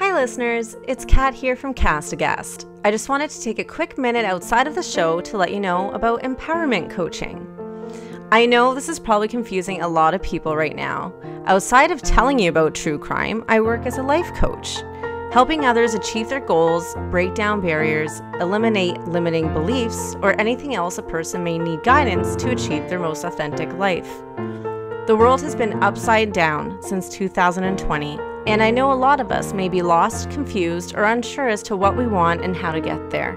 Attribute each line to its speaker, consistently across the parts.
Speaker 1: Hi listeners, it's Kat here from Cast Agast. I just wanted to take a quick minute outside of the show to let you know about empowerment coaching. I know this is probably confusing a lot of people right now. Outside of telling you about true crime, I work as a life coach, helping others achieve their goals, break down barriers, eliminate limiting beliefs, or anything else a person may need guidance to achieve their most authentic life. The world has been upside down since 2020, and I know a lot of us may be lost, confused, or unsure as to what we want and how to get there.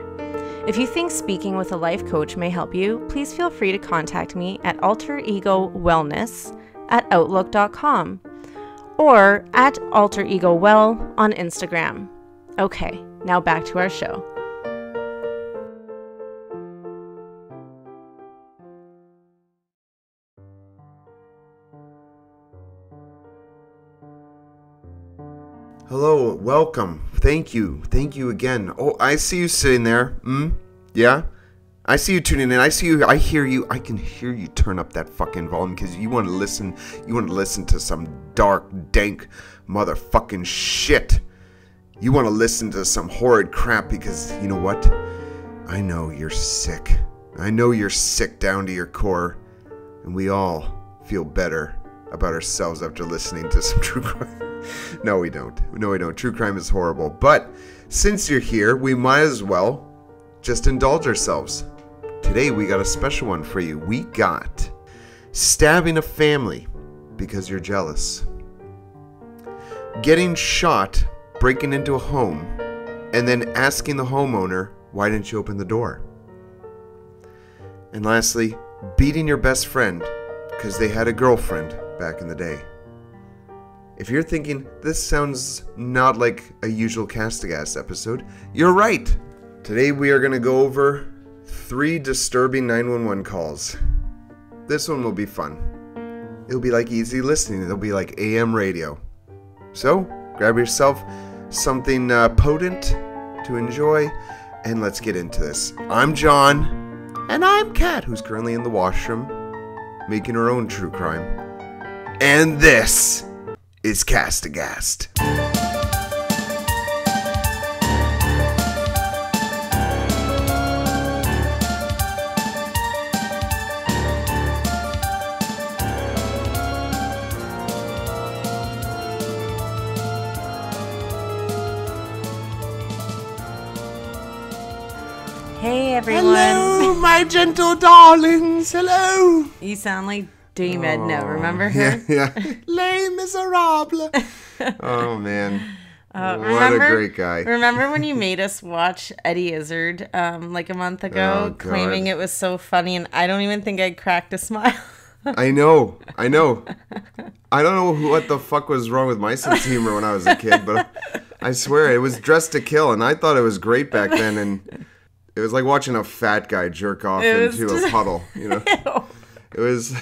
Speaker 1: If you think speaking with a life coach may help you, please feel free to contact me at alteregowellness@outlook.com or at alteregowell on Instagram. Okay, now back to our show.
Speaker 2: Hello, welcome. Thank you again. Oh, I see you sitting there. Yeah? I see you tuning in. I see you. I hear you. I can hear you turn up that fucking volume because you want to listen. You want to listen to some dark, dank motherfucking shit. You want to listen to some horrid crap because you know what? I know you're sick. I know you're sick down to your core. And we all feel better about ourselves after listening to some true crime. No, we don't. True crime is horrible. But since you're here, we might as well just indulge ourselves. Today, we got a special one for you. We got stabbing a family because you're jealous. Getting shot, breaking into a home, and then asking the homeowner, why didn't you open the door? And lastly, beating your best friend because they had a girlfriend back in the day. If you're thinking, this sounds not like a usual Cast Agast episode, you're right. Today we are going to go over 3 disturbing 911 calls. This one will be fun. It'll be like easy listening. It'll be like AM radio. So, grab yourself something potent to enjoy, and let's get into this. I'm John, and I'm Kat, who's currently in the washroom, making her own true crime. And this is Cast Agast.
Speaker 1: Hey everyone.
Speaker 2: Hello, my gentle darlings. Hello.
Speaker 1: You sound like Dame Edna, remember her?
Speaker 2: Yeah. Les Miserables. Oh, man. What a great guy.
Speaker 1: Remember when you made us watch Eddie Izzard like a month ago, claiming it was so funny, and I don't even think I cracked a smile.
Speaker 2: I know. I don't know what the fuck was wrong with my sense of humor when I was a kid, but I swear, it was Dressed to Kill, and I thought it was great back then, and it was like watching a fat guy jerk off into a puddle, you know? It was...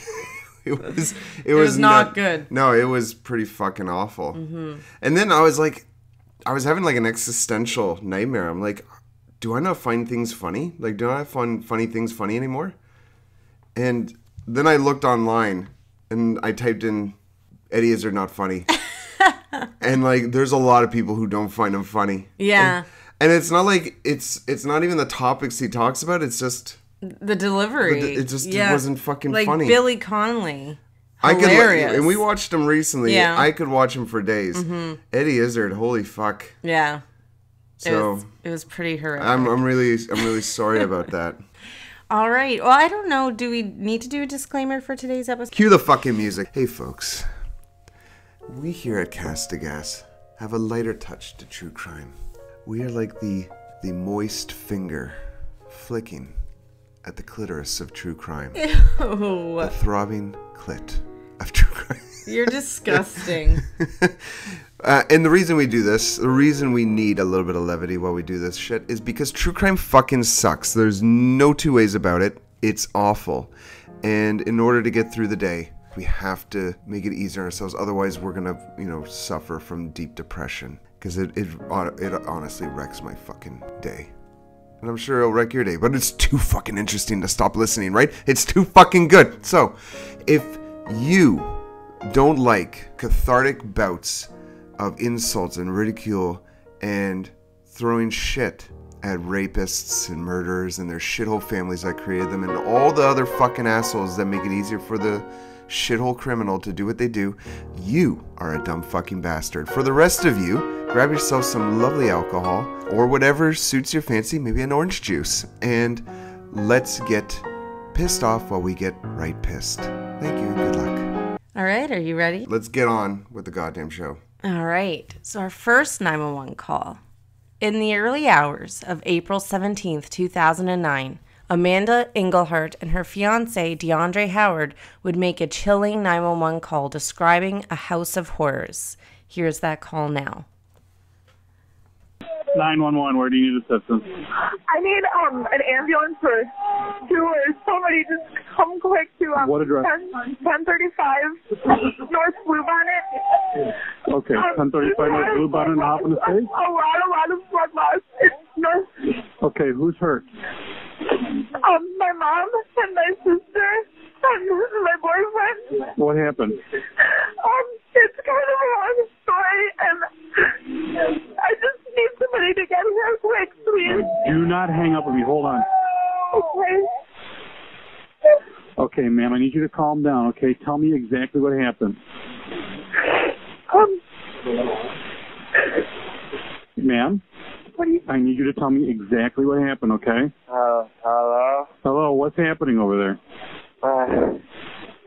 Speaker 2: It was not good. No, it was pretty fucking awful. Mm-hmm. And then I was having like an existential nightmare. I'm like, do I not find things funny? Like, do I not find funny things funny anymore? And then I looked online and I typed in Eddie Izzard not funny. And like, there's a lot of people who don't find him funny.
Speaker 1: Yeah.
Speaker 2: And it's not like, it's not even the topics he talks about. It's just...
Speaker 1: the delivery.
Speaker 2: It just wasn't fucking
Speaker 1: like
Speaker 2: funny.
Speaker 1: Like Billy Connolly.
Speaker 2: Hilarious. And we watched him recently.
Speaker 1: Yeah.
Speaker 2: I could watch him for days. Mm-hmm. Eddie Izzard, holy fuck.
Speaker 1: Yeah.
Speaker 2: So
Speaker 1: it was pretty horrific.
Speaker 2: I'm really sorry about that.
Speaker 1: All right. Well, I don't know. Do we need to do a disclaimer for today's episode?
Speaker 2: Cue the fucking music. Hey, folks. We here at Cast Agast have a lighter touch to true crime. We are like the moist finger flicking at the clitoris of true crime.
Speaker 1: Ew.
Speaker 2: The throbbing clit of true crime.
Speaker 1: You're disgusting.
Speaker 2: And the reason we do this, the reason we need a little bit of levity while we do this shit is because true crime fucking sucks. There's no two ways about it. It's awful. And in order to get through the day, we have to make it easier on ourselves. Otherwise, we're going to, suffer from deep depression. Because it honestly wrecks my fucking day. And I'm sure it'll wreck your day. But it's too fucking interesting to stop listening, right? It's too fucking good. So, if you don't like cathartic bouts of insults and ridicule and throwing shit at rapists and murderers and their shithole families that created them and all the other fucking assholes that make it easier for the shithole criminal to do what they do, you are a dumb fucking bastard. For the rest of you, grab yourself some lovely alcohol or whatever suits your fancy, maybe an orange juice, and let's get pissed off while we get right pissed. Thank you and good luck.
Speaker 1: All right, are you ready?
Speaker 2: Let's get on with the goddamn show.
Speaker 1: All right, so our first 911 call. In the early hours of April 17th, 2009, Amanda Engelhardt and her fiancé, DeAndre Howard, would make a chilling 911 call describing a house of horrors. Here's that call now.
Speaker 3: 911, where do you need assistance?
Speaker 4: I need an ambulance for two or somebody just come quick to
Speaker 3: What address?
Speaker 4: 1035 North Bluebonnet.
Speaker 3: Okay, 1035 North Bluebonnet and hop in the state?
Speaker 4: A lot of blood loss. It's north.
Speaker 3: Okay, who's hurt?
Speaker 4: My mom and my sister and my boyfriend.
Speaker 3: What happened?
Speaker 4: It's kind of a long story, and I just need somebody to get here quick, please.
Speaker 3: Do not hang up with me. Hold on.
Speaker 4: Okay.
Speaker 3: Okay, ma'am, I need you to calm down, okay? Tell me exactly what happened. Ma'am?
Speaker 4: What do you...
Speaker 3: I need you to tell me exactly what happened, okay?
Speaker 5: Hello?
Speaker 3: Hello, what's happening over there?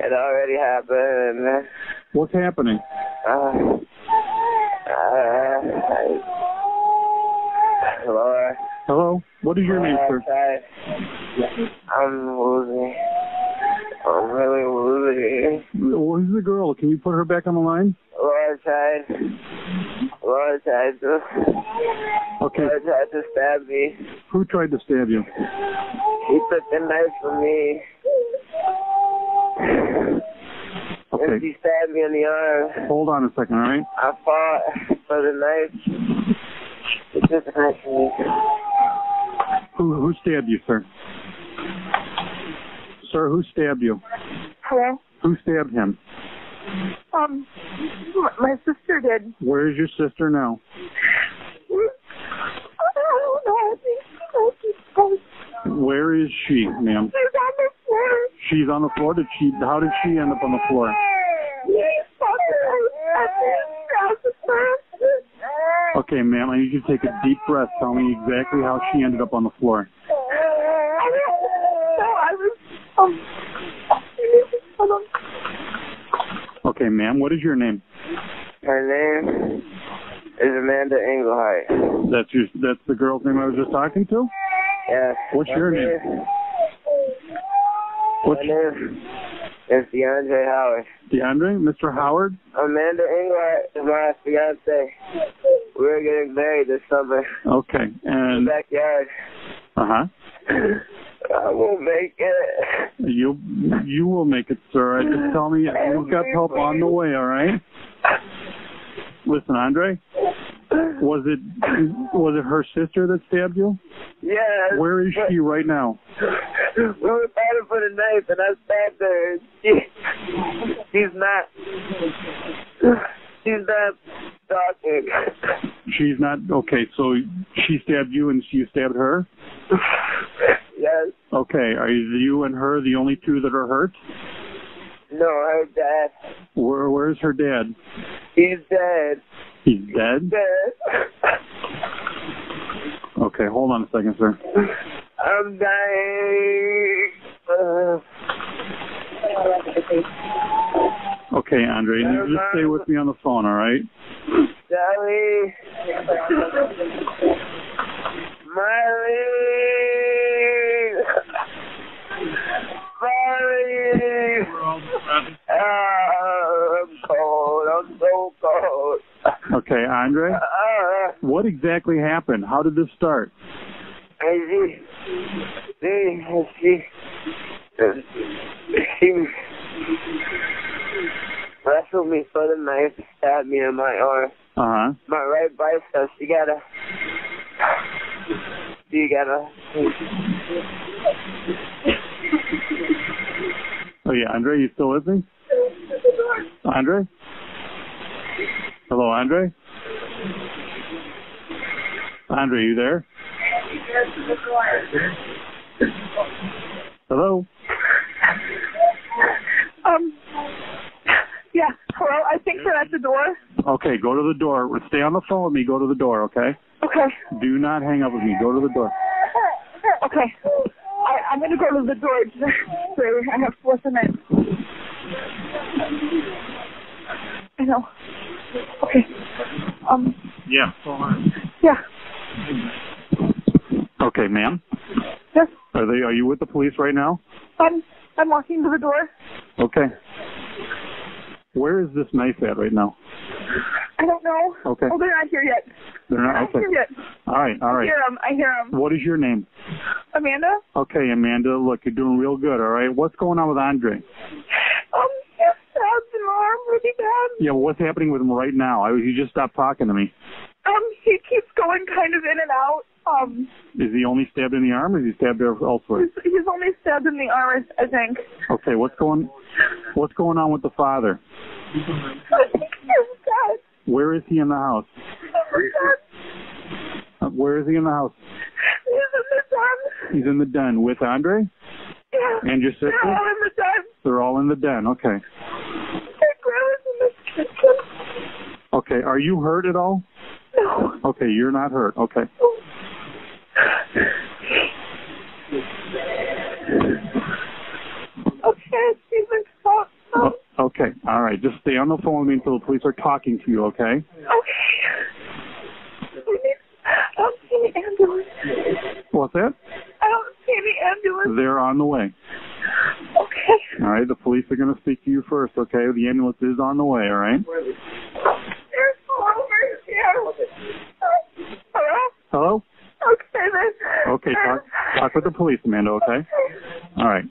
Speaker 5: It already happened.
Speaker 3: What's happening?
Speaker 5: Lord.
Speaker 3: Hello? What is your name, sir?
Speaker 5: I'm losing. I'm really losing.
Speaker 3: Who's the girl? Can you put her back on the line?
Speaker 5: Laura tried
Speaker 3: Okay.
Speaker 5: to stab me.
Speaker 3: Who tried to stab you?
Speaker 5: He took the knife from me.
Speaker 3: Okay.
Speaker 5: And she stabbed me in the arm.
Speaker 3: Hold on a second, all right?
Speaker 5: I fought for the knife. He took the knife from me.
Speaker 3: Who stabbed you, sir? Sir, who stabbed you?
Speaker 4: Hello?
Speaker 3: Who stabbed him?
Speaker 4: My sister did.
Speaker 3: Where's your sister now?
Speaker 4: I don't know. I think
Speaker 3: Where is she, ma'am?
Speaker 4: she's on the floor.
Speaker 3: She's on the floor. How did she end up on the floor? Okay, ma'am, I need you to take a deep breath. Tell me exactly how she ended up on the floor. Okay, ma'am, what is your name?
Speaker 5: Her name is Amanda Engelhardt.
Speaker 3: That's the girl's name I was just talking to?
Speaker 5: Yeah.
Speaker 3: What's your name?
Speaker 5: My name is DeAndre Howard.
Speaker 3: DeAndre? Mr. Howard?
Speaker 5: Amanda Engelhardt is my fiance. We're getting married this summer.
Speaker 3: Okay,
Speaker 5: In
Speaker 3: and...
Speaker 5: the backyard.
Speaker 3: Uh-huh.
Speaker 5: I won't make it.
Speaker 3: You will make it, sir. Just tell me you've got help on the way, all right? Listen, Andre, was it her sister that stabbed you?
Speaker 5: Yes.
Speaker 3: Where is she right now?
Speaker 5: We were fighting for the knife, and I stabbed her. She's not talking.
Speaker 3: She's not, okay, so she stabbed you and you stabbed her?
Speaker 5: Yes.
Speaker 3: Okay, are you and her the only two that are hurt?
Speaker 5: No, her dad.
Speaker 3: Where's her dad?
Speaker 5: He's dead.
Speaker 3: He's dead?
Speaker 5: Dead.
Speaker 3: Okay, hold on a second, sir.
Speaker 5: I'm dying.
Speaker 3: Okay, Andre, you just stay with me on the phone, all right?
Speaker 5: Sally. Miley. I'm cold. I'm so cold.
Speaker 3: Okay, Andre, what exactly happened? How did this start?
Speaker 5: She wrestled me for the knife, stabbed me in my arm.
Speaker 3: Uh-huh.
Speaker 5: My right bicep, she got a...
Speaker 3: Oh, yeah, Andre, you still with me? Andre? Hello, Andre? Andre, you there? Hello?
Speaker 4: Yeah, hello, I think they're at the door.
Speaker 3: Okay, go to the door. Stay on the phone with me. Go to the door, okay?
Speaker 4: Okay.
Speaker 3: Do not hang up with me. Go to the door.
Speaker 4: Okay. I'm going to go to the door. Sorry, I have to listen in. I know. Okay.
Speaker 3: Yeah.
Speaker 4: Yeah.
Speaker 3: Okay, ma'am.
Speaker 4: Yes.
Speaker 3: Are you with the police right now?
Speaker 4: I'm walking to the door.
Speaker 3: Okay. Where is this knife at right now?
Speaker 4: I don't know.
Speaker 3: Okay.
Speaker 4: Oh, they're not here yet.
Speaker 3: They're not? Okay.
Speaker 4: Here yet.
Speaker 3: All right.
Speaker 4: I hear them.
Speaker 3: What is your name?
Speaker 4: Amanda?
Speaker 3: Okay, Amanda, look, you're doing real good, all right? What's going on with Andre?
Speaker 4: His stabs in the arm really bad.
Speaker 3: Yeah, well, what's happening with him right now? You just stopped talking to me.
Speaker 4: He keeps going kind of in and out.
Speaker 3: Is he only stabbed in the arm, or is he stabbed elsewhere?
Speaker 4: He's only stabbed in the arm, I think.
Speaker 3: Okay, what's going on with the father?
Speaker 4: I think he's dead.
Speaker 3: Where is he in the house? Where is he in the house?
Speaker 4: He's in the den.
Speaker 3: He's in the den with Andre?
Speaker 4: Yeah.
Speaker 3: And your sister?
Speaker 4: They're all in the den.
Speaker 3: They're all in the den, okay.
Speaker 4: Their grandma's in the kitchen.
Speaker 3: Okay, are you hurt at all?
Speaker 4: No.
Speaker 3: Okay, you're not hurt, okay.
Speaker 4: Okay, Stephen, stop.
Speaker 3: Okay, all right. Just stay on the phone with me until the police are talking to you, okay?
Speaker 4: Okay. I don't see any ambulance.
Speaker 3: What's that?
Speaker 4: I don't see any ambulance.
Speaker 3: They're on the way.
Speaker 4: Okay.
Speaker 3: All right, the police are going to speak to you first, okay? The ambulance is on the way, all right?
Speaker 4: There's over here. Hello?
Speaker 3: Hello?
Speaker 4: Okay, then.
Speaker 3: Okay, talk with the police, Amanda, okay? All right.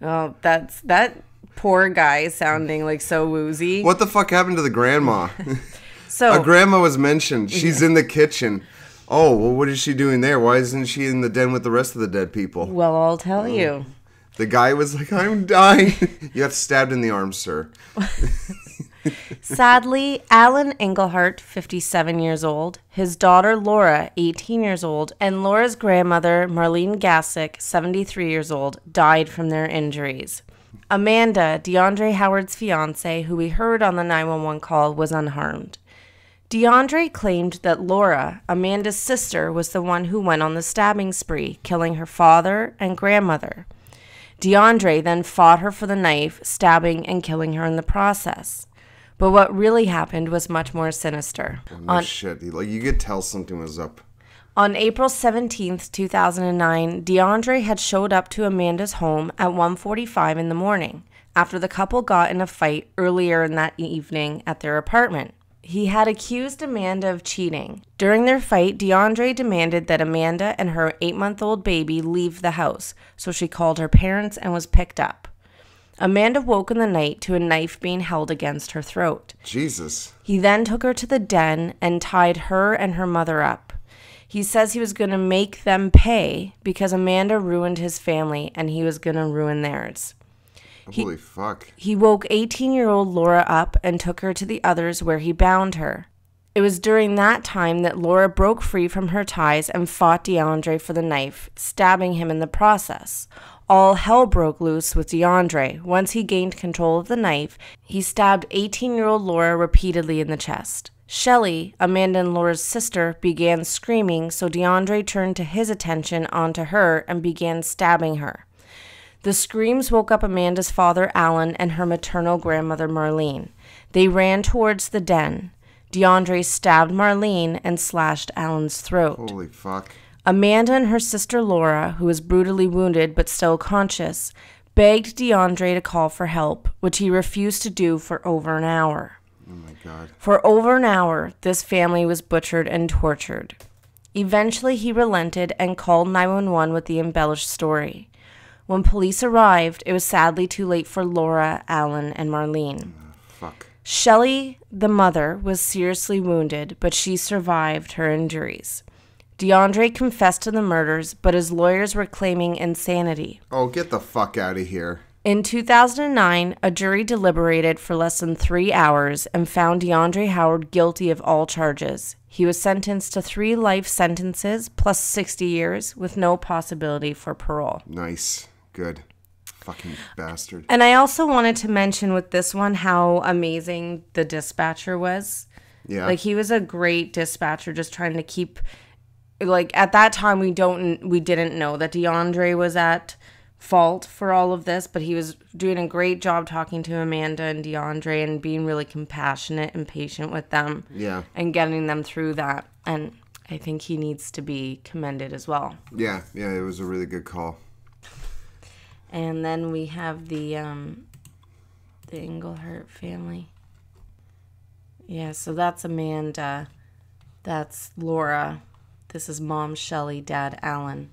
Speaker 1: Oh, that poor guy sounding like so woozy.
Speaker 2: What the fuck happened to the grandma?
Speaker 1: So
Speaker 2: A grandma was mentioned. She's in the kitchen. Oh, well, what is she doing there? Why isn't she in the den with the rest of the dead people?
Speaker 1: well, I'll tell you.
Speaker 2: The guy was like, I'm dying. You got stabbed in the arm, sir.
Speaker 1: Sadly, Alan Engelhart, 57 years old, his daughter Laura, 18 years old, and Laura's grandmother, Marlene Gassick, 73 years old, died from their injuries. Amanda, DeAndre Howard's fiance, who we heard on the 911 call, was unharmed. DeAndre claimed that Laura, Amanda's sister, was the one who went on the stabbing spree, killing her father and grandmother. DeAndre then fought her for the knife, stabbing and killing her in the process. But what really happened was much more sinister.
Speaker 2: No shit. Like, you could tell something was up.
Speaker 1: On April 17th, 2009, DeAndre had showed up to Amanda's home at 1:45 in the morning after the couple got in a fight earlier in that evening at their apartment. He had accused Amanda of cheating. During their fight, DeAndre demanded that Amanda and her 8-month-old baby leave the house, so she called her parents and was picked up. Amanda woke in the night to a knife being held against her throat.
Speaker 2: Jesus.
Speaker 1: He then took her to the den and tied her and her mother up. He says he was going to make them pay because Amanda ruined his family and he was going to ruin theirs.
Speaker 2: Holy fuck.
Speaker 1: He woke 18-year-old Laura up and took her to the others where he bound her. It was during that time that Laura broke free from her ties and fought DeAndre for the knife, stabbing him in the process. All hell broke loose with DeAndre. Once he gained control of the knife, he stabbed 18-year-old Laura repeatedly in the chest. Shelley, Amanda and Laura's sister, began screaming, so DeAndre turned his attention onto her and began stabbing her. The screams woke up Amanda's father, Alan, and her maternal grandmother, Marlene. They ran towards the den. DeAndre stabbed Marlene and slashed Alan's throat.
Speaker 2: Holy fuck.
Speaker 1: Amanda and her sister, Laura, who was brutally wounded but still conscious, begged DeAndre to call for help, which he refused to do for over an hour.
Speaker 2: Oh my God.
Speaker 1: For over an hour, this family was butchered and tortured. Eventually, he relented and called 911 with the embellished story. When police arrived, it was sadly too late for Laura, Alan, and Marlene.
Speaker 2: Fuck.
Speaker 1: Shelley, the mother, was seriously wounded, but she survived her injuries. DeAndre confessed to the murders, but his lawyers were claiming insanity.
Speaker 2: Oh, get the fuck out of here.
Speaker 1: In 2009, a jury deliberated for less than 3 hours and found DeAndre Howard guilty of all charges. He was sentenced to 3 life sentences plus 60 years with no possibility for parole.
Speaker 2: Nice. Good. Fucking bastard.
Speaker 1: And I also wanted to mention with this one how amazing the dispatcher was.
Speaker 2: Yeah.
Speaker 1: Like, he was a great dispatcher, just trying to keep, like, at that time we didn't know that DeAndre was at fault for all of this, but he was doing a great job talking to Amanda and DeAndre and being really compassionate and patient with them.
Speaker 2: Yeah.
Speaker 1: And getting them through that. And I think he needs to be commended as well.
Speaker 2: Yeah, it was a really good call.
Speaker 1: And then we have the Englehart family. Yeah, so that's Amanda. That's Laura. This is Mom Shelley, Dad Alan.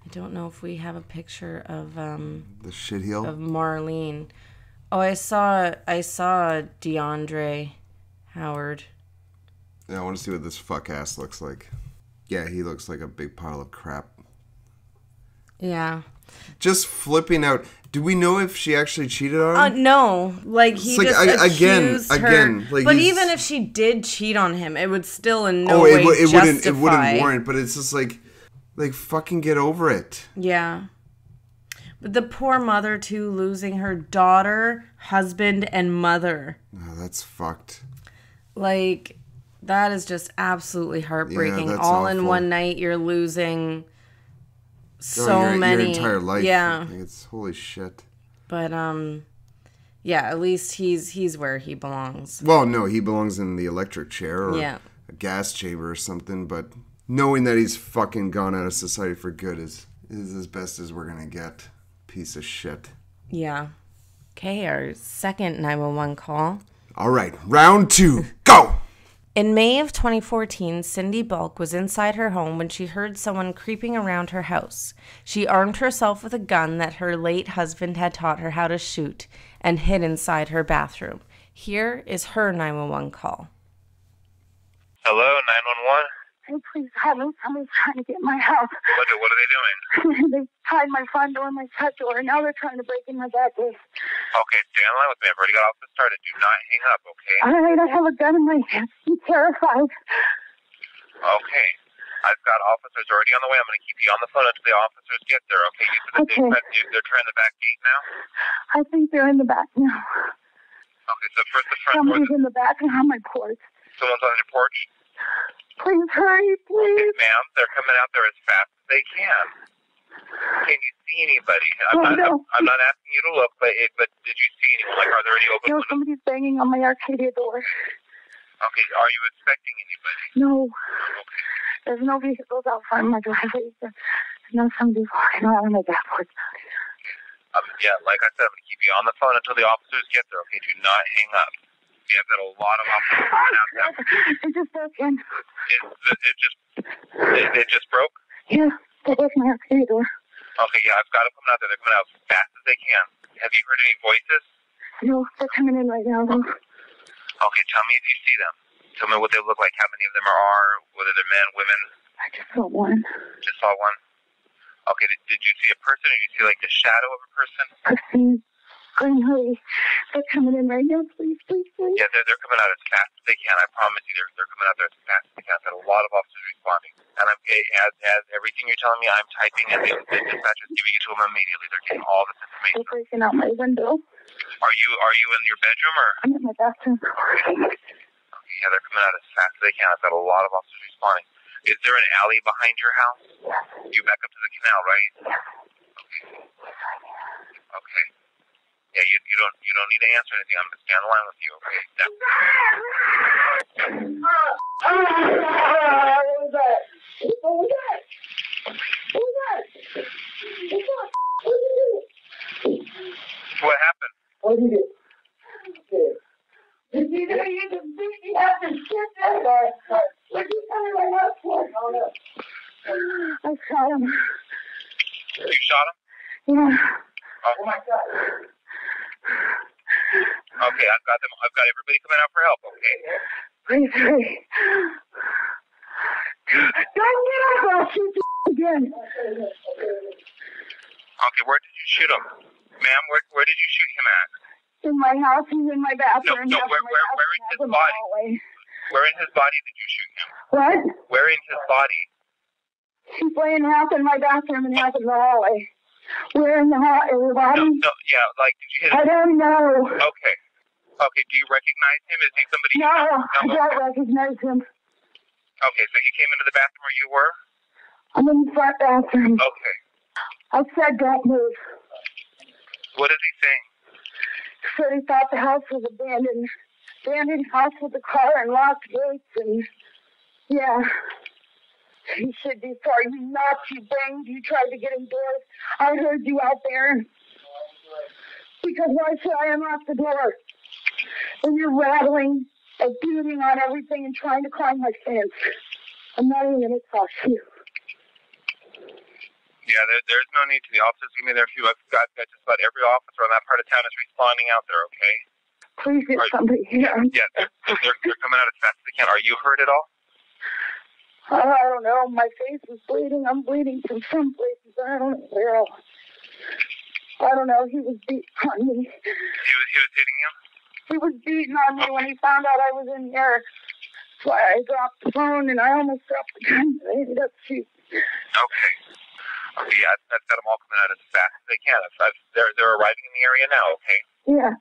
Speaker 1: I don't know if we have a picture of
Speaker 2: the shitheel
Speaker 1: of Marlene. Oh, I saw DeAndre Howard.
Speaker 2: Yeah, I want to see what this fuck ass looks like. Yeah, he looks like a big pile of crap.
Speaker 1: Yeah.
Speaker 2: Just flipping out. Do we know if she actually cheated on him?
Speaker 1: No, like he
Speaker 2: like,
Speaker 1: just accused her.
Speaker 2: Again, like
Speaker 1: but even if she did cheat on him, it would still in no
Speaker 2: way justify. It wouldn't warrant. But it's just like fucking get over it.
Speaker 1: Yeah. But the poor mother too, losing her daughter, husband, and mother.
Speaker 2: Oh, that's fucked.
Speaker 1: Like, that is just absolutely heartbreaking.
Speaker 2: Yeah, that's
Speaker 1: all
Speaker 2: awful.
Speaker 1: in one night, you're losing
Speaker 2: your
Speaker 1: many.
Speaker 2: Your entire life.
Speaker 1: Yeah.
Speaker 2: Like, it's holy shit.
Speaker 1: But yeah, at least he's where he belongs.
Speaker 2: Well, no, he belongs in the electric chair or
Speaker 1: yeah.
Speaker 2: a gas chamber or something. But knowing that he's fucking gone out of society for good is as best as we're gonna get. Piece of shit.
Speaker 1: Yeah. Okay, our second 911 call.
Speaker 2: All right, round 2, go!
Speaker 1: In May of 2014, Cindy Bulk was inside her home when she heard someone creeping around her house. She armed herself with a gun that her late husband had taught her how to shoot and hid inside her bathroom. Here is her 911 call.
Speaker 6: Hello, 911?
Speaker 4: Hey, please help me. Somebody's trying to get in my house.
Speaker 6: What are they doing?
Speaker 4: They tied my front door and my cut door, and now they're trying to break in my back door.
Speaker 6: Okay, stay on the line with me. I've already got off the started. Do not hang up, okay?
Speaker 4: All right, I have a gun in my hand. I'm terrified.
Speaker 6: Okay. I've got officers already on the way. I'm going to keep you on the phone until the officers get there, okay? You said
Speaker 4: Okay.
Speaker 6: they're trying the back gate now?
Speaker 4: I think they're in the back now.
Speaker 6: Okay, so first the front door.
Speaker 4: Somebody's in the back and on my porch.
Speaker 6: Someone's on your porch?
Speaker 4: Please hurry, please.
Speaker 6: Ma'am, they're coming out there as fast as they can. Can you see anybody? I'm not asking you to look, but did you see anyone? Like, are there any open
Speaker 4: No,
Speaker 6: windows?
Speaker 4: somebody's banging on my Arcadia door.
Speaker 6: Okay, are you expecting anybody?
Speaker 4: No.
Speaker 6: Okay.
Speaker 4: There's no vehicles out front of my driveway. There's no somebody's walking around my back porch.
Speaker 6: Yeah, like I said, I'm going to keep you on the phone until the officers get there, okay? Do not hang up. We have got a lot of officers coming out there.
Speaker 4: It just broke in.
Speaker 6: It just broke?
Speaker 4: Yeah, they broke my Arcadia door.
Speaker 6: Okay, yeah, I've got them coming out there. They're coming out as fast as they can. Have you heard any voices?
Speaker 4: No, they're coming in right now, though.
Speaker 6: Okay, tell me if you see them. Tell me what they look like, how many of them are, whether they're men, women.
Speaker 4: I just saw one.
Speaker 6: Just saw one? Okay, did you see a person, or did you see, like, the shadow of a person?
Speaker 4: Person. Green hoodie. They're coming in right now. Please, please, please.
Speaker 6: Yeah, they're coming out as fast as they can. I promise you, they're coming out there as fast as they can. I've got a lot of officers responding. And as everything you're telling me, I'm typing, and the dispatcher's giving it to them immediately. They're getting all this information.
Speaker 4: They're breaking out my window.
Speaker 6: Are you in your bedroom, or?
Speaker 4: I'm in my bathroom.
Speaker 6: Okay, yeah, they're coming out as fast as they can. I've got a lot of officers responding. Is there an alley behind your house? You back up to the canal, right? Okay. Okay. Yeah, you don't need to answer anything. I'm gonna stay on the line with you, okay? What happened?
Speaker 4: What did you do? Did you do you just think you have to shit that guy? What you coming right up for? I shot him.
Speaker 6: You shot him?
Speaker 4: Yeah.
Speaker 6: Oh my God. Okay, I've got everybody coming out for help, okay?
Speaker 4: Please hurry. Don't get up, I'll shoot you again.
Speaker 6: Okay, where did you shoot him? Ma'am, where did you shoot him at?
Speaker 4: In my house, he's in my bathroom.
Speaker 6: No, where in his body? Where in his body did you shoot him?
Speaker 4: What?
Speaker 6: Where in his body?
Speaker 4: He's laying half in my bathroom and half in the hallway. Where in the body?
Speaker 6: No, yeah, like, did you hit him?
Speaker 4: I don't know.
Speaker 6: Okay. Okay, do you recognize him? Is he somebody
Speaker 4: No, I don't recognize him.
Speaker 6: Okay, so he came into the bathroom where you were?
Speaker 4: I'm in the front bathroom.
Speaker 6: Okay.
Speaker 4: I said don't move.
Speaker 6: What is he saying?
Speaker 4: He said he thought the house was abandoned. Abandoned house with a car and locked gates and, yeah. He said before you knocked, you banged, you tried to get indoors. I heard you out there. Because why should I unlock the door? And you're rattling and beating on everything and trying to climb my fence. I'm not even going to talk to you.
Speaker 6: Yeah, there's no need to. The officers give me their few. I've got just about every officer on that part of town is responding out there, okay?
Speaker 4: Please get somebody here.
Speaker 6: Yeah, they're coming out as fast as they can. Are you hurt at all?
Speaker 4: I don't know. My face is bleeding. I'm bleeding from some places. I don't know where else. I don't know. He was beating on me.
Speaker 6: He was hitting you?
Speaker 4: He was beating on me when he found out I was in there. That's why I dropped the phone and I almost dropped the gun. I ended up shooting.
Speaker 6: Okay. Okay, yeah, I've got them all coming out as fast as they can. They're arriving in the area now, okay?
Speaker 4: Yeah.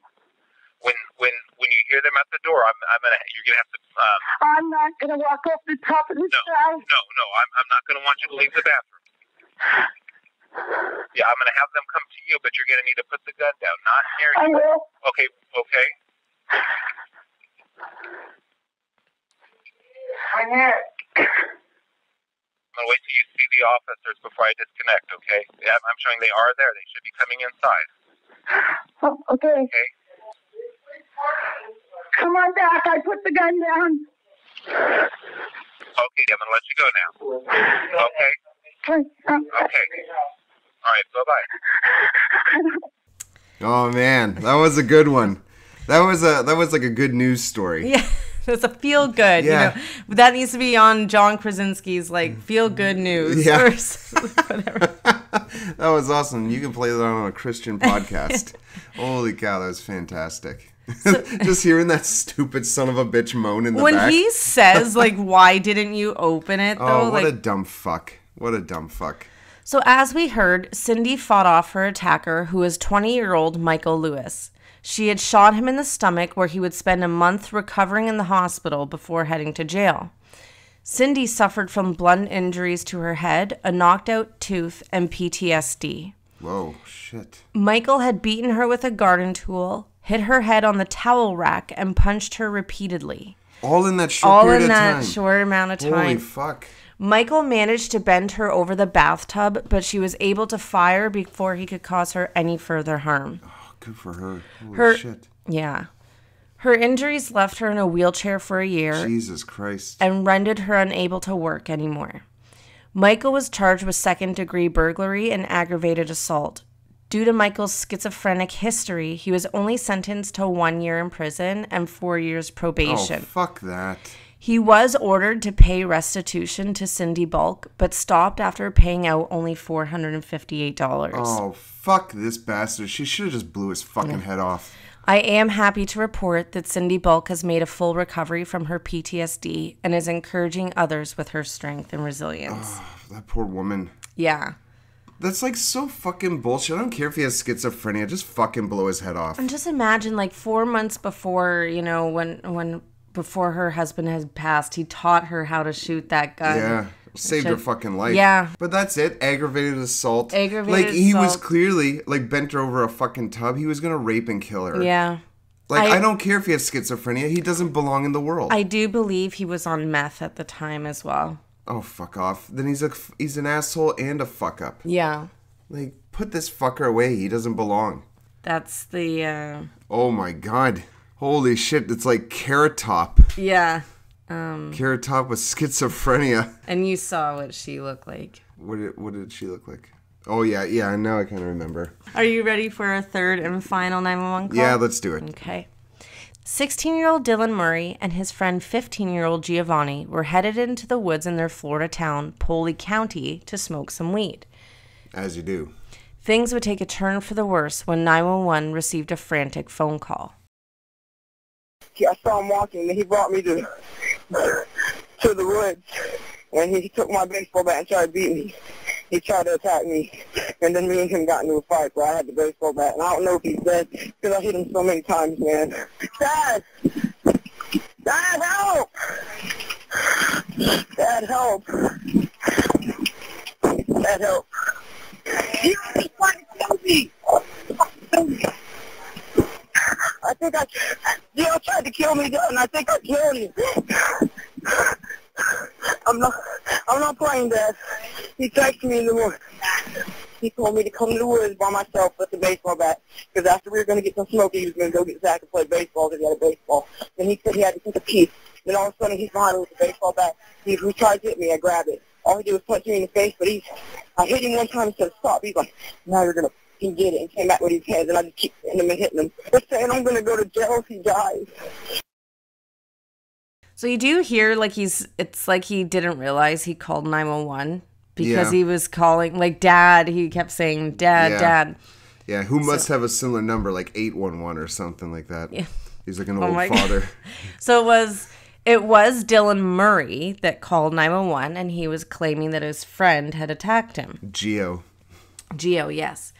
Speaker 6: When you hear them at the door, you're gonna have to.
Speaker 4: I'm not gonna walk up the top of the stairs.
Speaker 6: No. I'm not gonna want you to leave the bathroom. Yeah, I'm gonna have them come to you, but you're gonna need to put the gun down, not near you.
Speaker 4: I will.
Speaker 6: Okay.
Speaker 4: I'm here.
Speaker 6: I'm gonna wait till you see the officers before I disconnect, okay? Yeah, I'm showing they are there. They should be coming inside.
Speaker 4: Oh, okay.
Speaker 6: Okay.
Speaker 4: Come on back. I put the gun down.
Speaker 6: Okay, I'm gonna let you go now. Okay. Okay. All right. Bye-bye.
Speaker 2: Oh man, that was a good one. That was like a good news story.
Speaker 1: Yeah, that's a feel good.
Speaker 2: Yeah.
Speaker 1: You know, that needs to be on John Krasinski's like feel good news.
Speaker 2: Yeah.
Speaker 1: Or whatever.
Speaker 2: That was awesome. You can play that on a Christian podcast. Holy cow, that was fantastic. Just hearing that stupid son of a bitch moan in the back.
Speaker 1: When he says like, "Why didn't you open it?" Though,
Speaker 2: Oh, what
Speaker 1: like,
Speaker 2: a dumb fuck. What a dumb fuck.
Speaker 1: So as we heard, Cindy fought off her attacker, who was 20-year-old Michael Lewis. She had shot him in the stomach, where he would spend a month recovering in the hospital before heading to jail. Cindy suffered from blunt injuries to her head, a knocked-out tooth, and PTSD.
Speaker 2: Whoa, shit.
Speaker 1: Michael had beaten her with a garden tool, hit her head on the towel rack, and punched her repeatedly.
Speaker 2: All in that short period of time.
Speaker 1: All in that short amount of time.
Speaker 2: Holy fuck.
Speaker 1: Michael managed to bend her over the bathtub, but she was able to fire before he could cause her any further harm.
Speaker 2: Oh, good for her. Holy shit.
Speaker 1: Yeah. Her injuries left her in a wheelchair for a year.
Speaker 2: Jesus Christ.
Speaker 1: And rendered her unable to work anymore. Michael was charged with second-degree burglary and aggravated assault. Due to Michael's schizophrenic history, he was only sentenced to 1 year in prison and 4 years probation.
Speaker 2: Oh, fuck that.
Speaker 1: He was ordered to pay restitution to Cindy Bulk, but stopped after paying out only $458.
Speaker 2: Oh, fuck this bastard. She should have just blew his fucking head off.
Speaker 1: I am happy to report that Cindy Bulk has made a full recovery from her PTSD and is encouraging others with her strength and resilience.
Speaker 2: Oh, that poor woman.
Speaker 1: Yeah.
Speaker 2: That's like so fucking bullshit. I don't care if he has schizophrenia. Just fucking blow his head off.
Speaker 1: And just imagine, like, 4 months before, you know, when before her husband had passed, he taught her how to shoot that gun.
Speaker 2: Yeah. Saved her fucking life.
Speaker 1: Yeah.
Speaker 2: But that's it. Aggravated assault.
Speaker 1: Aggravated
Speaker 2: Like, he was
Speaker 1: assault.
Speaker 2: clearly, like, bent her over a fucking tub. He was going to rape and kill her.
Speaker 1: Yeah.
Speaker 2: Like, I don't care if he has schizophrenia. He doesn't belong in the world.
Speaker 1: I do believe he was on meth at the time as well.
Speaker 2: Oh, fuck off. Then he's an asshole and a fuck up.
Speaker 1: Yeah.
Speaker 2: Like, put this fucker away. He doesn't belong.
Speaker 1: That's the,
Speaker 2: Oh, my God. Holy shit. It's like Carrot Top.
Speaker 1: yeah.
Speaker 2: Carrot Top with schizophrenia.
Speaker 1: And you saw what she looked like.
Speaker 2: What did she look like? Oh, yeah, now I kind of remember.
Speaker 1: Are you ready for a third and final 911 call?
Speaker 2: Yeah, let's do it.
Speaker 1: Okay. 16-year-old Dylan Murray and his friend 15-year-old Giovanni were headed into the woods in their Florida town, Poley County, to smoke some weed.
Speaker 2: As you do.
Speaker 1: Things would take a turn for the worse when 911 received a frantic phone call.
Speaker 5: I saw him walking, and he brought me to the woods, and he took my baseball bat and tried to beat me. He tried to attack me, and then me and him got into a fight where I had the baseball bat, and I don't know if he's dead, because I hit him so many times, man. Dad! Dad, help! Dad, help! Dad, help! He was trying to kill me! I think Gio tried to kill me, and I think I killed him. I'm not playing, Dad. He texted me in the morning. He told me to come to the woods by myself with the baseball bat, because after we were going to get some smoke, he was going to go get Zach and play baseball because he had a baseball. Then he said he had to take a piece. Then all of a sudden, he's behind me with the baseball bat. He tried to hit me. I grabbed it. All he did was punch me in the face, but I hit him one time and said, stop. He's like, now you're going to get it, and came back with his hands, and I just keep hitting him and hitting him. They're saying I'm going to go to jail if he dies.
Speaker 1: So you do hear like it's like he didn't realize he called 911 because he was calling like Dad. He kept saying Dad.
Speaker 2: Yeah, who must have a similar number like 811 or something like that. Yeah. He's like an old
Speaker 1: my
Speaker 2: father.
Speaker 1: God. So it was Dylan Murray that called 911, and he was claiming that his friend had attacked him.
Speaker 2: Gio,
Speaker 1: yes.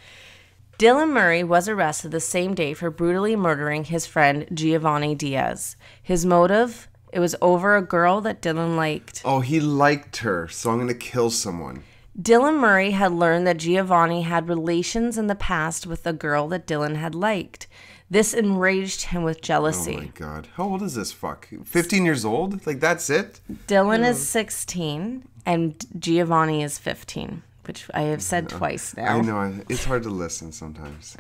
Speaker 1: Dylan Murray was arrested the same day for brutally murdering his friend Giovanni Diaz. His motive? It was over a girl that Dylan liked.
Speaker 2: Oh, he liked her, so I'm going to kill someone.
Speaker 1: Dylan Murray had learned that Giovanni had relations in the past with a girl that Dylan had liked. This enraged him with jealousy.
Speaker 2: Oh my God. How old is this fuck? 15 years old? Like, that's it?
Speaker 1: Dylan is 16 and Giovanni is 15, which I have said twice now.
Speaker 2: I know. It's hard to listen sometimes.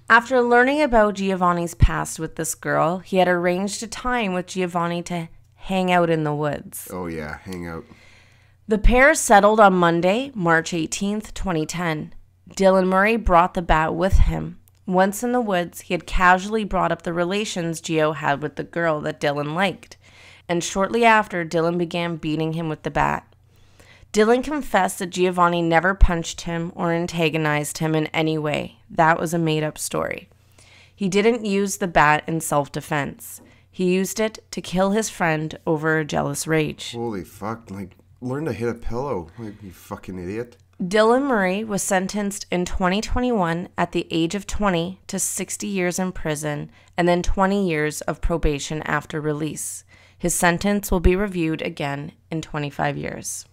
Speaker 1: After learning about Giovanni's past with this girl, he had arranged a time with Giovanni to hang out in the woods.
Speaker 2: Oh, yeah. Hang out.
Speaker 1: The pair settled on Monday, March 18th, 2010. Dylan Murray brought the bat with him. Once in the woods, he had casually brought up the relations Gio had with the girl that Dylan liked. And shortly after, Dylan began beating him with the bat. Dylan confessed that Giovanni never punched him or antagonized him in any way. That was a made-up story. He didn't use the bat in self-defense. He used it to kill his friend over a jealous rage.
Speaker 2: Holy fuck. Like, learn to hit a pillow. Like, you fucking idiot.
Speaker 1: Dylan Murray was sentenced in 2021 at the age of 20 to 60 years in prison and then 20 years of probation after release. His sentence will be reviewed again in 25 years.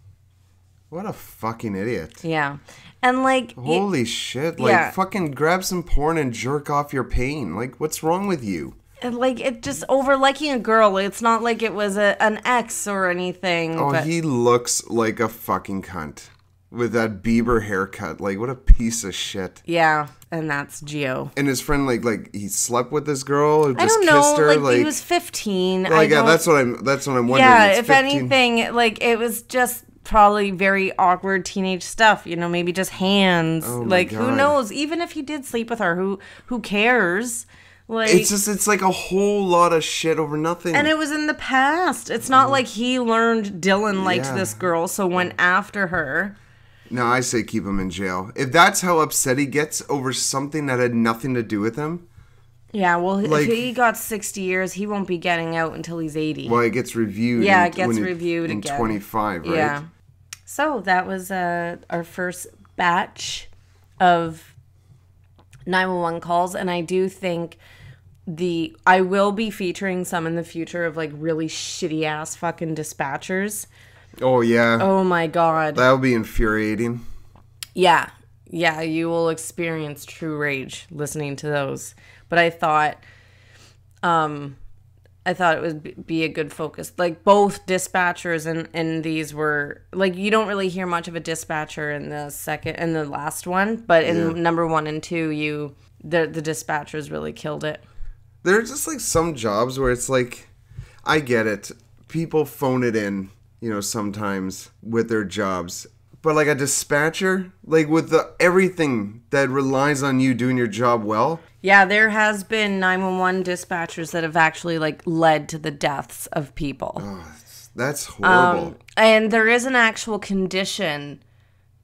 Speaker 2: What a fucking idiot.
Speaker 1: Yeah. And like...
Speaker 2: Holy shit. Like, fucking grab some porn and jerk off your pain. Like, what's wrong with you?
Speaker 1: Like, it just over liking a girl. It's not like it was an ex or anything.
Speaker 2: Oh,
Speaker 1: but...
Speaker 2: he looks like a fucking cunt. With that Bieber haircut. Like, what a piece of shit.
Speaker 1: Yeah, and that's Gio.
Speaker 2: And his friend, like he slept with this girl or just
Speaker 1: I don't
Speaker 2: kissed
Speaker 1: know,
Speaker 2: her?
Speaker 1: like he was 15.
Speaker 2: Like, yeah, that's what I'm wondering.
Speaker 1: Yeah,
Speaker 2: it's
Speaker 1: if
Speaker 2: 15.
Speaker 1: anything, like, it was just probably very awkward teenage stuff, you know, maybe just hands.
Speaker 2: Oh my
Speaker 1: like,
Speaker 2: God.
Speaker 1: who knows? Even if he did sleep with her, who cares? Like,
Speaker 2: it's like a whole lot of shit over nothing.
Speaker 1: And it was in the past. It's not like he learned Dylan liked this girl, so went after her.
Speaker 2: No, I say keep him in jail. If that's how upset he gets over something that had nothing to do with him.
Speaker 1: Yeah, well, if he got 60 years, he won't be getting out until he's 80.
Speaker 2: Well, it gets reviewed.
Speaker 1: Yeah, it gets reviewed
Speaker 2: in
Speaker 1: again.
Speaker 2: 25, right?
Speaker 1: Yeah. So that was our first batch of 911 calls, and I do think I will be featuring some in the future of like really shitty ass fucking dispatchers.
Speaker 2: Oh, yeah.
Speaker 1: Oh, my God.
Speaker 2: That would be infuriating.
Speaker 1: Yeah. Yeah, you will experience true rage listening to those. But I thought it would be a good focus. Like, both dispatchers in these were... Like, you don't really hear much of a dispatcher in the last one. But in number 1 and 2, the dispatchers really killed it.
Speaker 2: There are just, like, some jobs where it's like... I get it. People phone it in. You know, sometimes with their jobs. But like a dispatcher, like with everything that relies on you doing your job well.
Speaker 1: Yeah, there has been 911 dispatchers that have actually like led to the deaths of people.
Speaker 2: Oh, that's horrible.
Speaker 1: And there is an actual condition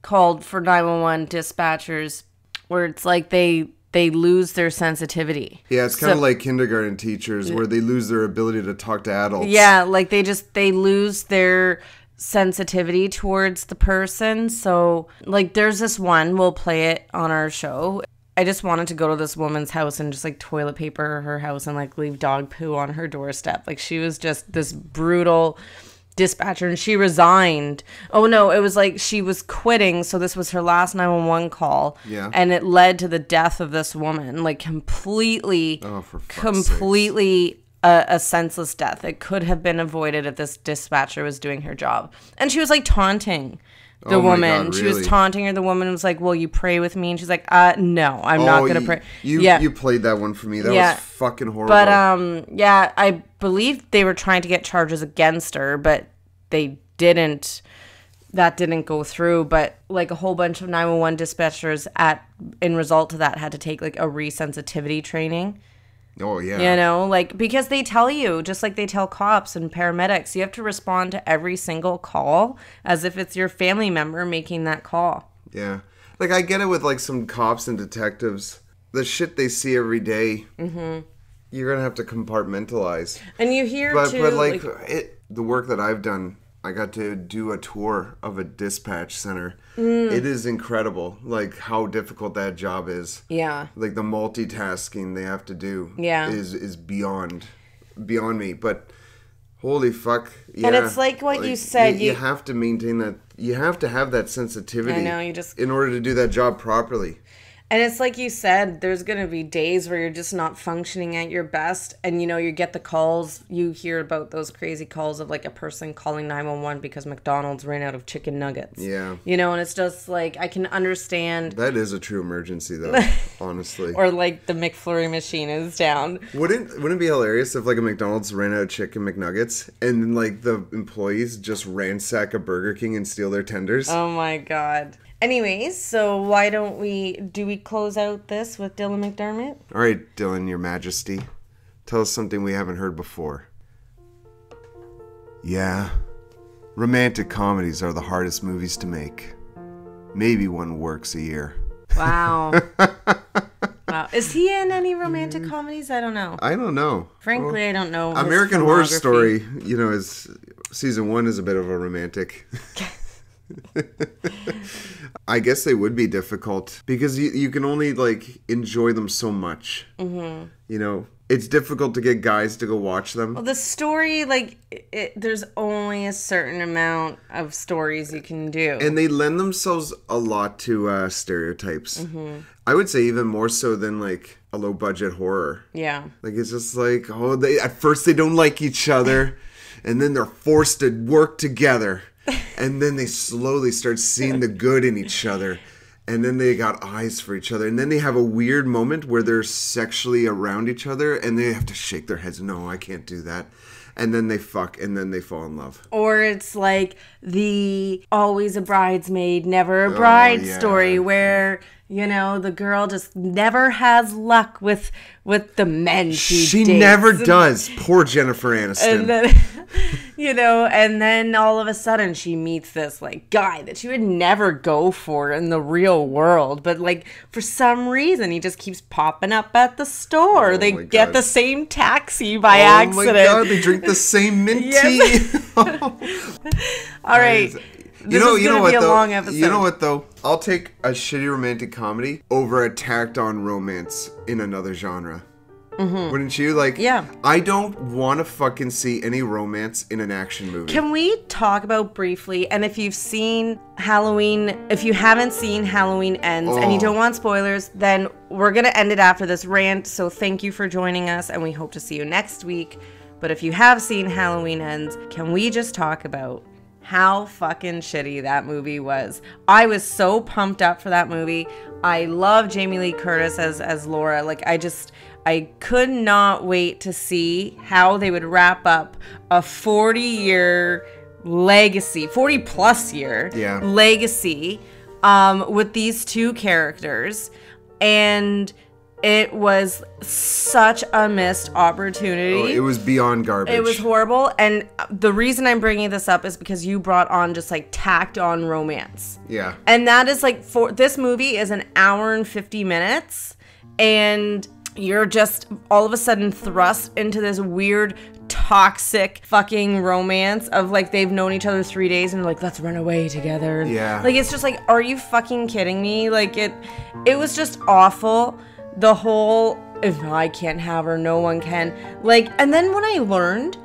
Speaker 1: called for 911 dispatchers where it's like they lose their sensitivity.
Speaker 2: Yeah, it's kind of like kindergarten teachers where they lose their ability to talk to adults.
Speaker 1: Yeah, like they lose their sensitivity towards the person. So like there's this one, we'll play it on our show. I just wanted to go to this woman's house and just like toilet paper her house and like leave dog poo on her doorstep. Like she was just this brutal dispatcher, and she resigned. Oh no, it was like she was quitting, so this was her last 911 call.
Speaker 2: Yeah.
Speaker 1: And it led to the death of this woman, like completely a senseless death. It could have been avoided if this dispatcher was doing her job. And she was like taunting the woman.
Speaker 2: God,
Speaker 1: She was
Speaker 2: really?
Speaker 1: taunting her. The woman was like, "Will you pray with me?" And she's like, "No, I'm not gonna pray."
Speaker 2: You played that one for me. That was fucking horrible.
Speaker 1: But I believe they were trying to get charges against her, but they didn't. That didn't go through. But like a whole bunch of 911 dispatchers in result to that had to take like a resensitivity training.
Speaker 2: Oh yeah.
Speaker 1: You know, like because they tell you, just like they tell cops and paramedics, you have to respond to every single call as if it's your family member making that call.
Speaker 2: Yeah. Like I get it with like some cops and detectives. The shit they see every day, you're gonna have to compartmentalize.
Speaker 1: And you hear
Speaker 2: But
Speaker 1: too,
Speaker 2: the work that I've done, I got to do a tour of a dispatch center. It is incredible, like how difficult that job is.
Speaker 1: Yeah.
Speaker 2: Like the multitasking they have to do.
Speaker 1: Yeah.
Speaker 2: Is beyond me. But holy fuck, yeah.
Speaker 1: And it's like what you said.
Speaker 2: You have to maintain that. You have to have that sensitivity.
Speaker 1: I know, you just
Speaker 2: in order to do that job properly.
Speaker 1: And it's like you said, there's going to be days where you're just not functioning at your best. And, you know, you get the calls. You hear about those crazy calls of, like, a person calling 911 because McDonald's ran out of chicken nuggets.
Speaker 2: Yeah.
Speaker 1: You know, and it's just, like, I can understand.
Speaker 2: That is a true emergency, though, honestly.
Speaker 1: Or, like, the McFlurry machine is down.
Speaker 2: Wouldn't it be hilarious if, like, a McDonald's ran out of chicken McNuggets and then, like, the employees just ransack a Burger King and steal their tenders?
Speaker 1: Oh, my God. Anyways, so why don't we close out this with Dylan McDermott?
Speaker 2: All right, Dylan, Your Majesty. Tell us something we haven't heard before. Yeah, romantic comedies are the hardest movies to make. Maybe one works a year.
Speaker 1: Wow. Wow. Is he in any romantic comedies? I don't know.
Speaker 2: I don't know.
Speaker 1: Frankly, I don't know. his
Speaker 2: American Horror
Speaker 1: filmography.
Speaker 2: Story, you know, season 1 is a bit of a romantic. I guess they would be difficult because you can only like enjoy them so much. Mm-hmm. You know, it's difficult to get guys to go watch them.
Speaker 1: Well, the story, like, there's only a certain amount of stories you can do.
Speaker 2: And they lend themselves a lot to stereotypes. Mm-hmm. I would say even more so than like a low budget horror.
Speaker 1: Yeah.
Speaker 2: Like it's just like, at first they don't like each other and then they're forced to work together. And then they slowly start seeing the good in each other. And then they got eyes for each other. And then they have a weird moment where they're sexually around each other. And they have to shake their heads. No, I can't do that. And then they fuck. And then they fall in love.
Speaker 1: Or it's like the always a bridesmaid, never a bride story where, you know, the girl just never has luck with the men she dates.
Speaker 2: Never does. Poor Jennifer Aniston.
Speaker 1: And then, you know, and then all of a sudden she meets this like guy that she would never go for in the real world. But like for some reason he just keeps popping up at the store.
Speaker 2: Oh
Speaker 1: they
Speaker 2: my
Speaker 1: get
Speaker 2: God.
Speaker 1: the same taxi by accident.
Speaker 2: Oh my God, they drink the same mint tea.
Speaker 1: All right. This is going to be a long episode.
Speaker 2: You know what, though? I'll take a shitty romantic comedy over a tacked-on romance in another genre. Mm-hmm. Wouldn't you? Like,
Speaker 1: yeah.
Speaker 2: I don't want to fucking see any romance in an action movie.
Speaker 1: Can we talk about briefly, and if you've seen Halloween, if you haven't seen Halloween Ends and you don't want spoilers, then we're going to end it after this rant. So thank you for joining us, and we hope to see you next week. But if you have seen Halloween Ends, can we just talk about how fucking shitty that movie was? I was so pumped up for that movie. I love Jamie Lee Curtis as Laura. Like, I could not wait to see how they would wrap up a 40-year legacy, 40-plus year legacy with these two characters. And It was such a missed opportunity.
Speaker 2: Oh, it was beyond garbage.
Speaker 1: It was horrible. And the reason I'm bringing this up is because you brought on just like tacked on romance.
Speaker 2: Yeah.
Speaker 1: And that is like, for this movie is an hour and 50 minutes. And you're just all of a sudden thrust into this weird, toxic fucking romance of like they've known each other 3 days and they're like, let's run away together.
Speaker 2: Yeah.
Speaker 1: Like, it's just like, are you fucking kidding me? Like, it was just awful. The whole, if I can't have her, no one can. Like, and then when I learned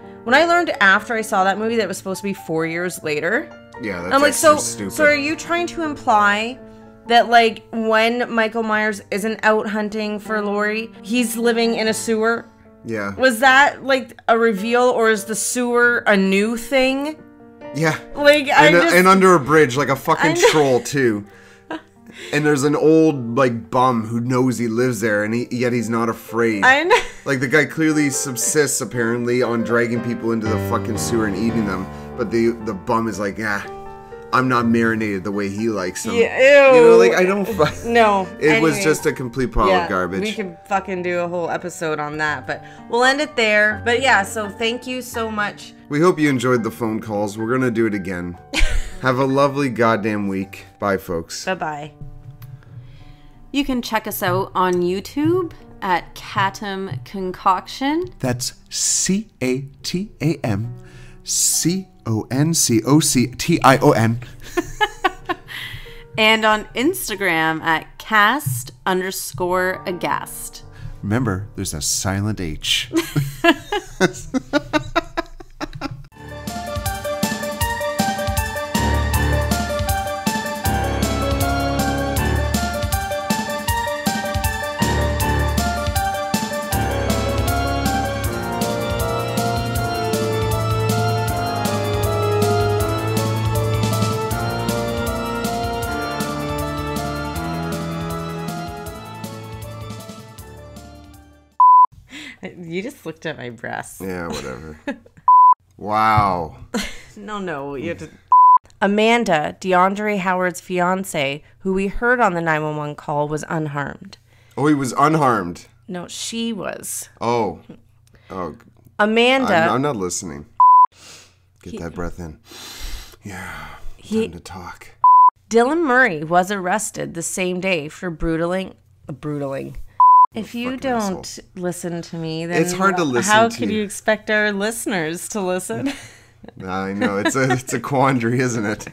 Speaker 1: after I saw that movie that it was supposed to be 4 years later.
Speaker 2: Yeah, that's
Speaker 1: I'm like, so
Speaker 2: stupid.
Speaker 1: So are you trying to imply that, like, when Michael Myers isn't out hunting for Laurie, he's living in a sewer?
Speaker 2: Yeah.
Speaker 1: Was that, like, a reveal, or is the sewer a new thing?
Speaker 2: Yeah.
Speaker 1: Like,
Speaker 2: and under a bridge, like a fucking troll, too. And there's an old, like, bum who knows he lives there, and yet he's not afraid.
Speaker 1: I know.
Speaker 2: Like, the guy clearly subsists, apparently, on dragging people into the fucking sewer and eating them. But the bum is like, I'm not marinated the way he likes them.
Speaker 1: Yeah, ew.
Speaker 2: You know, like, I don't...
Speaker 1: No.
Speaker 2: It was just a complete pile of garbage.
Speaker 1: We could fucking do a whole episode on that, but we'll end it there. But yeah, so thank you so much.
Speaker 2: We hope you enjoyed the phone calls. We're gonna do it again. Have a lovely goddamn week. Bye, folks.
Speaker 1: Bye-bye. You can check us out on YouTube at Catam Concoction.
Speaker 2: That's CATAMCONCOCTION.
Speaker 1: And on Instagram at cast_aghast.
Speaker 2: Remember, there's a silent H.
Speaker 1: You just looked at my breasts.
Speaker 2: Yeah, whatever. Wow.
Speaker 1: No, you have to... Amanda, DeAndre Howard's fiance, who we heard on the 911 call, was unharmed.
Speaker 2: Oh, he was unharmed.
Speaker 1: No, she was.
Speaker 2: Oh.
Speaker 1: Amanda...
Speaker 2: I'm not listening. Get that breath in. Yeah, time to talk.
Speaker 1: Dylan Murray was arrested the same day for brutaling. If you don't listen to me, then
Speaker 2: it's hard to listen
Speaker 1: how
Speaker 2: to
Speaker 1: can you expect our listeners to listen?
Speaker 2: I know, it's a quandary, isn't it?